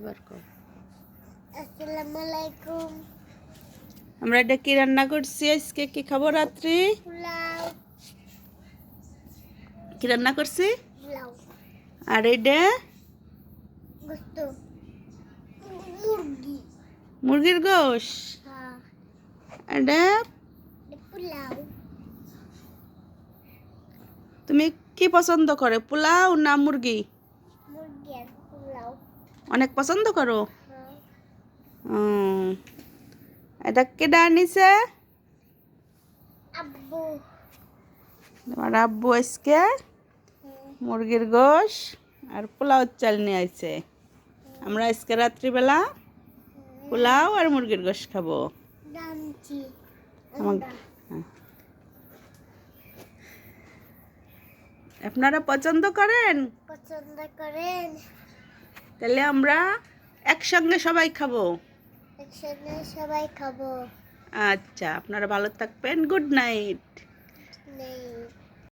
এবার কর। আসসালামু আলাইকুম। আমরা এটা কি রান্না করছি আজকে? কি খাবো রাত্রি? পোলাও। কি রান্না করছি? পোলাও। আর এটা গোস্ত। মুরগি। মুরগির গোশ। হ্যাঁ। এটা পোলাও। তুমি কি পছন্দ করো, পোলাও না মুরগি? মুরগি আর পোলাও। অনেক পছন্দ করো। হ্যাঁ। উম, এটা কেডা আনিছে? আব্বু। তোমার আব্বু আজকে মুরগির গোশ আর পোলাও চাল নিয়ে আইছে। আমরা আজকে রাত্রিবেলা পোলাও আর মুরগির গোশ খাবো। ডানছি। হ্যাঁ। আপনারা পছন্দ করেন? পছন্দ করেন? তাহলে আমরা একসঙ্গে সবাই খাবো। একসাথে সবাই খাবো। আচ্ছা, আপনারা ভালো থাকবেন। Good night. নেই।